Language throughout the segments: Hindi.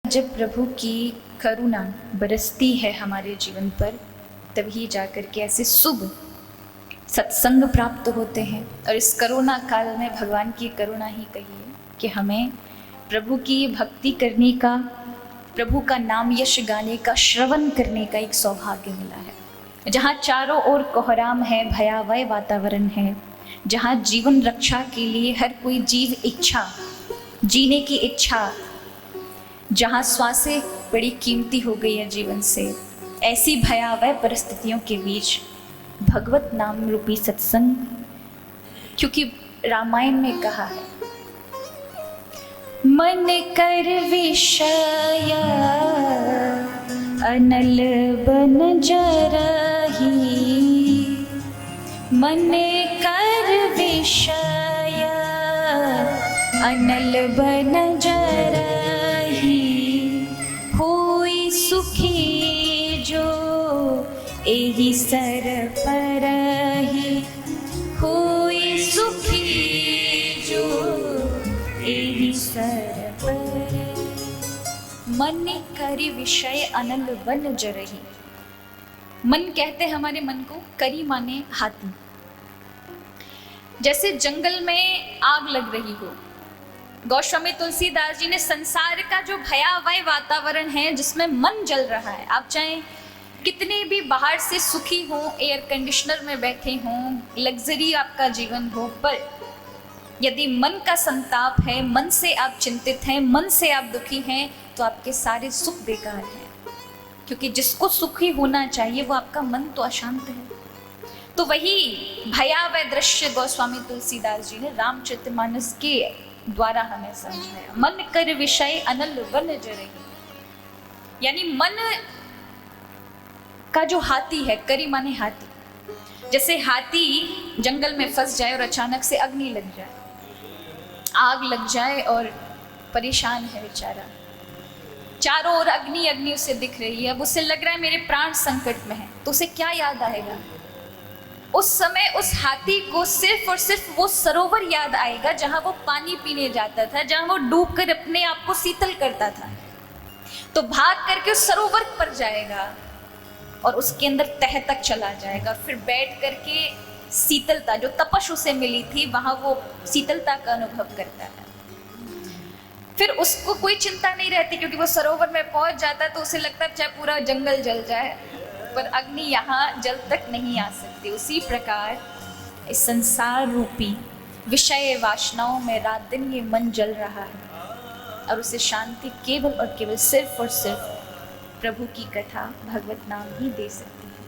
जब प्रभु की करुणा बरसती है हमारे जीवन पर, तभी जाकर के ऐसे शुभ सत्संग प्राप्त होते हैं। और इस करुणा काल में भगवान की करुणा ही कहिए कि हमें प्रभु की भक्ति करने का, प्रभु का नाम यश गाने का, श्रवण करने का एक सौभाग्य मिला है। जहाँ चारों ओर कोहराम है, भयावह वातावरण है, जहाँ जीवन रक्षा के लिए हर कोई जीव इच्छा, जीने की इच्छा, जहाँ श्वासें बड़ी कीमती हो गई है जीवन से, ऐसी भयावह परिस्थितियों के बीच भगवत नाम रूपी सत्संग, क्योंकि रामायण में कहा है मन कर विषय अनल बन जरही, मन कर विषय अनल बन जरही, होई सुखी जो एहि सर परहि, होई सुखी जो एहि सर परहि। मन करि विषय अनल बन जरहि। मन कहते हैं हमारे मन को, करी माने हाथी। जैसे जंगल में आग लग रही हो, गोस्वामी तुलसीदास जी ने संसार का जो भयावह वातावरण है जिसमें मन जल रहा है, आप चाहे कितने भी बाहर से सुखी हो, एयर कंडीशनर में बैठे हों, लग्जरी आपका जीवन हो, पर यदि मन का संताप है, मन से आप चिंतित हैं, मन से आप दुखी हैं, तो आपके सारे सुख बेकार हैं। क्योंकि जिसको सुखी होना चाहिए वो आपका मन तो अशांत है। तो वही भयावह दृश्य गोस्वामी तुलसीदास जी ने रामचरितमानस के द्वारा हमें समझाया। मन कर विषय अनल बन जरहि, यानी मन का जो हाथी है, करी माने हाथी, जैसे हाथी जंगल में फंस जाए और अचानक से अग्नि लग जाए, आग लग जाए और परेशान है बेचारा, चारों ओर अग्नि अग्नि उसे दिख रही है, अब उसे लग रहा है मेरे प्राण संकट में है, तो उसे क्या याद आएगा? उस समय उस हाथी को सिर्फ और सिर्फ वो सरोवर याद आएगा जहां वो पानी पीने जाता था, जहां वो डूब कर अपने आप को शीतल करता था। तो भाग करके उस सरोवर पर जाएगा और उसके अंदर तह तक चला जाएगा, फिर बैठ करके शीतलता जो तपश उसे मिली थी वहां वो शीतलता का अनुभव करता है। फिर उसको कोई चिंता नहीं रहती, क्योंकि वो सरोवर में पहुंच जाता है तो उसे लगता है चाहे पूरा जंगल जल जाए पर अग्नि यहाँ जल तक नहीं आ सकती। उसी प्रकार इस संसार रूपी विषय वासनाओं में रात दिन ये मन जल रहा है और उसे शांति केवल और केवल सिर्फ और सिर्फ प्रभु की कथा, भगवत नाम ही दे सकती है।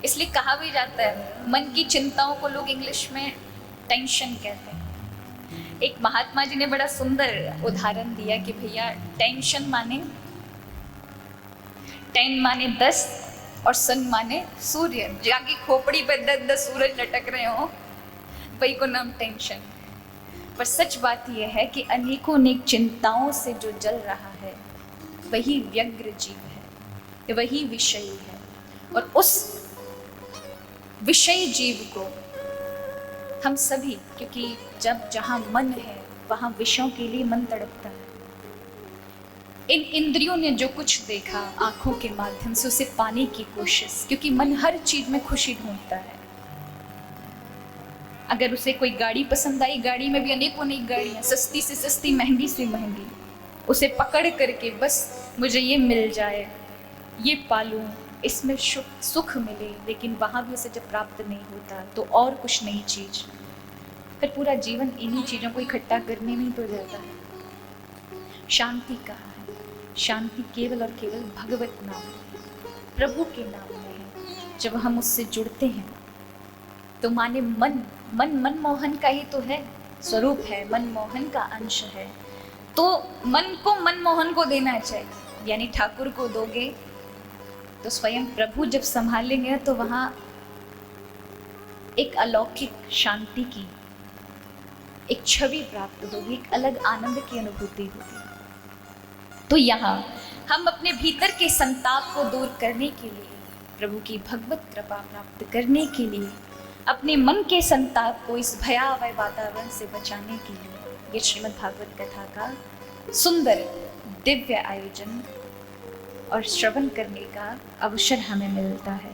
इसलिए कहा भी जाता है, मन की चिंताओं को लोग इंग्लिश में टेंशन कहते हैं। एक महात्मा जी ने बड़ा सुंदर उदाहरण दिया कि भैया टेंशन माने 10 माने 10 और सन माने सूर्य, जाके खोपड़ी पे 10-10 सूरज लटक रहे हो, वही को नाम टेंशन। पर सच बात यह है कि अनेकों अनेक चिंताओं से जो जल रहा है वही व्यग्र जीव है, वही विषयी है। और उस विषयी जीव को हम सभी, क्योंकि जब जहाँ मन है वहाँ विषयों के लिए मन तड़पता है। इन इंद्रियों ने जो कुछ देखा आंखों के माध्यम से उसे पाने की कोशिश, क्योंकि मन हर चीज में खुशी ढूंढता है। अगर उसे कोई गाड़ी पसंद आई, गाड़ी में भी अनेकों अनेक गाड़ियाँ, सस्ती से सस्ती, महंगी से महंगी, उसे पकड़ करके बस मुझे ये मिल जाए, ये पालूं, इसमें सुख मिले, लेकिन वहाँ भी उसे जब प्राप्त नहीं होता तो और कुछ नई चीज, फिर पूरा जीवन इन्हीं चीज़ों को इकट्ठा करने में ही तो जाता है। शांति कहाँ है? शांति केवल और केवल भगवत नाम, प्रभु के नाम में है। जब हम उससे जुड़ते हैं तो माने मन मोहन का ही तो है, स्वरूप है, मन मोहन का अंश है, तो मन को मनमोहन को देना चाहिए, यानी ठाकुर को दोगे तो स्वयं प्रभु जब संभालेंगे तो वहाँ एक अलौकिक शांति की एक छवि प्राप्त होगी, एक अलग आनंद की अनुभूति होगी। तो यहाँ हम अपने भीतर के संताप को दूर करने के लिए, प्रभु की भगवत कृपा प्राप्त करने के लिए, अपने मन के संताप को इस भयावह वातावरण से बचाने के लिए ये श्रीमद् भागवत कथा का सुंदर दिव्य आयोजन और श्रवण करने का अवसर हमें मिलता है।